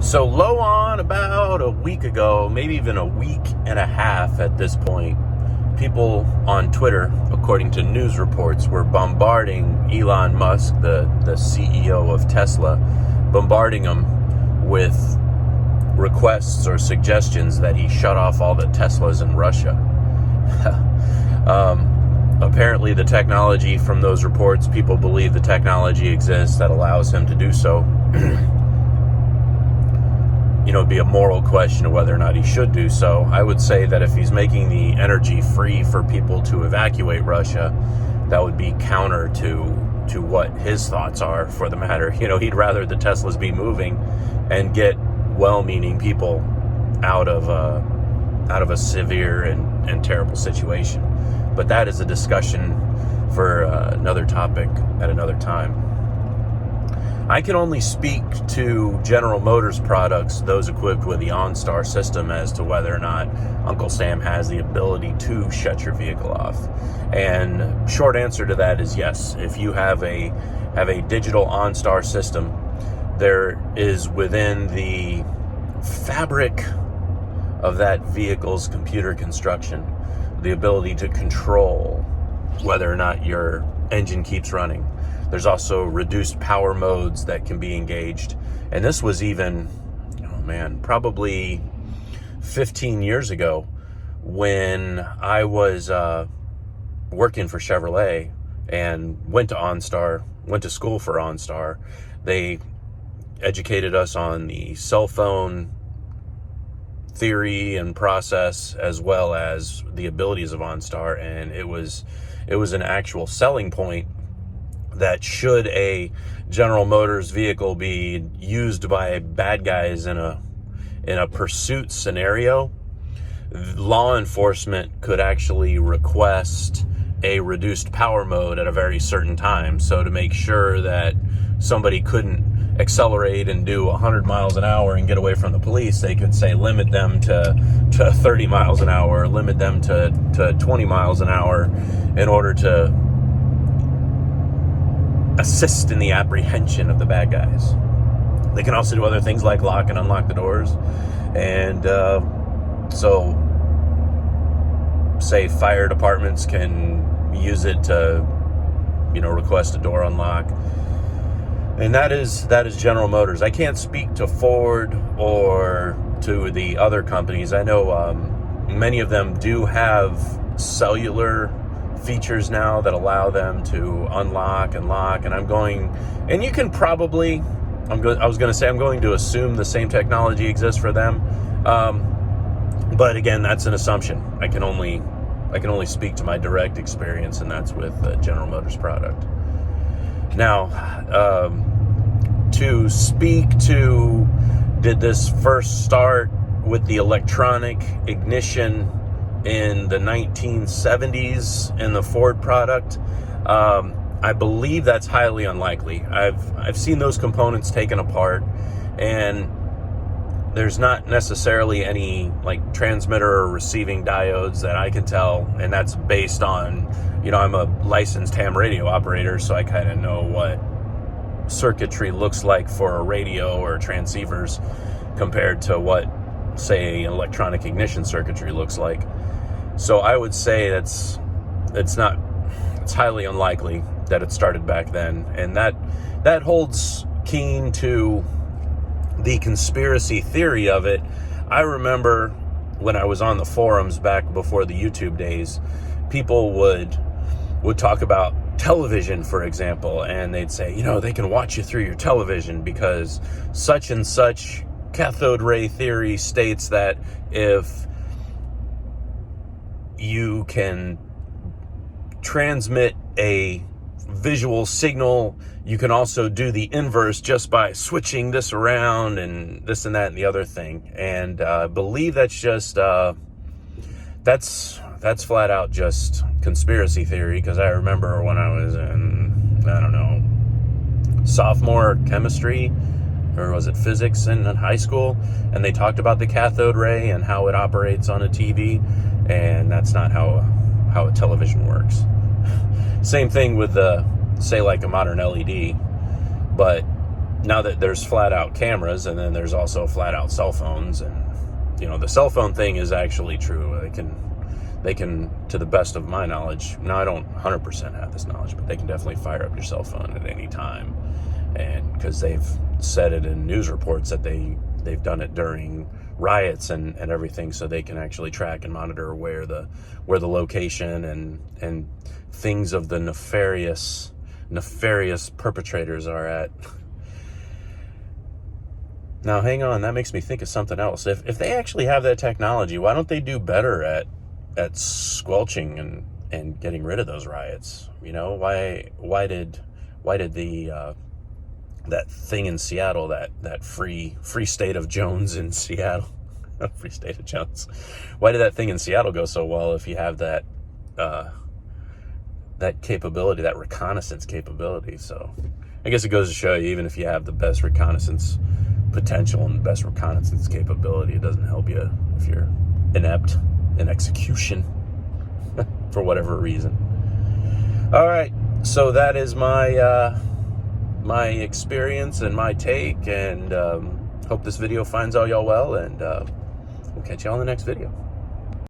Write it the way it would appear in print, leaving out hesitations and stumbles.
So low on about a week ago, maybe even a week and a half at this point, people on Twitter, according to news reports, were bombarding Elon Musk, the CEO of Tesla, bombarding him with requests or suggestions that he shut off all the Teslas in Russia. Apparently the technology from those reports, people believe the technology exists that allows him to do so. It'd be a moral question of whether or not he should do so. I would say that if he's making the energy free for people to evacuate Russia, that would be counter to what his thoughts are for the matter. He'd rather the Teslas be moving and get well-meaning people out of a severe and terrible situation. But that is a discussion for another topic at another time. I can only speak to General Motors products, those equipped with the OnStar system, as to whether or not Uncle Sam has the ability to shut your vehicle off. And short answer to that is yes. If you have a digital OnStar system, there is within the fabric of that vehicle's computer construction the ability to control whether or not your engine keeps running. There's also reduced power modes that can be engaged. And this was even, probably 15 years ago when I was working for Chevrolet and went to school for OnStar. They educated us on the cell phone theory and process as well as the abilities of OnStar, and it was an actual selling point that should a General Motors vehicle be used by bad guys in a pursuit scenario, law enforcement could actually request a reduced power mode at a very certain time. So to make sure that somebody couldn't accelerate and do 100 miles an hour and get away from the police, they could say limit them to 30 miles an hour, limit them to 20 miles an hour in order to assist in the apprehension of the bad guys. They can also do other things like lock and unlock the doors. And so say fire departments can use it to request a door unlock. And that is General Motors. I can't speak to Ford or to the other companies. I know many of them do have cellular features now that allow them to unlock and lock. And I'm going to assume the same technology exists for them. But again, that's an assumption. I can only speak to my direct experience, and that's with General Motors product. Now, to speak to, did this first start with the electronic ignition in the 1970s in the Ford product? I believe that's highly unlikely. I've seen those components taken apart, and there's not necessarily any like transmitter or receiving diodes that I can tell, and that's based on, I'm a licensed ham radio operator, so I kind of know what circuitry looks like for a radio or transceivers compared to what, say, electronic ignition circuitry looks like. So I would say it's highly unlikely that it started back then, and that holds keen to the conspiracy theory of it. I remember when I was on the forums back before the YouTube days, people would talk about television, for example, and they'd say, they can watch you through your television because such and such cathode ray theory states that if you can transmit a visual signal, you can also do the inverse just by switching this around and this and that and the other thing. And I believe that's just that's flat out just conspiracy theory, because I remember when I was in sophomore chemistry, or was it physics in high school, and they talked about the cathode ray and how it operates on a TV, and that's not how a television works. Same thing with say like a modern LED, but Now that there's flat out cameras, and then there's also flat out cell phones, and the cell phone thing is actually true. They can, to the best of my knowledge, now I don't 100% have this knowledge, but they can definitely fire up your cell phone at any time. And because they've said it in news reports that they've done it during riots and everything, so they can actually track and monitor where the location and things of the nefarious perpetrators are at. Now, hang on, that makes me think of something else. If they actually have that technology, why don't they do better at squelching and getting rid of those riots? Why did the that thing in Seattle, that free state of Jones in Seattle, free state of Jones, why did that thing in Seattle go so well if you have that capability, that reconnaissance capability? So I guess it goes to show you, even if you have the best reconnaissance potential and the best reconnaissance capability, it doesn't help you if you're inept in execution for whatever reason. All right, so that is my my experience and my take, and hope this video finds all y'all well, and we'll catch y'all in the next video.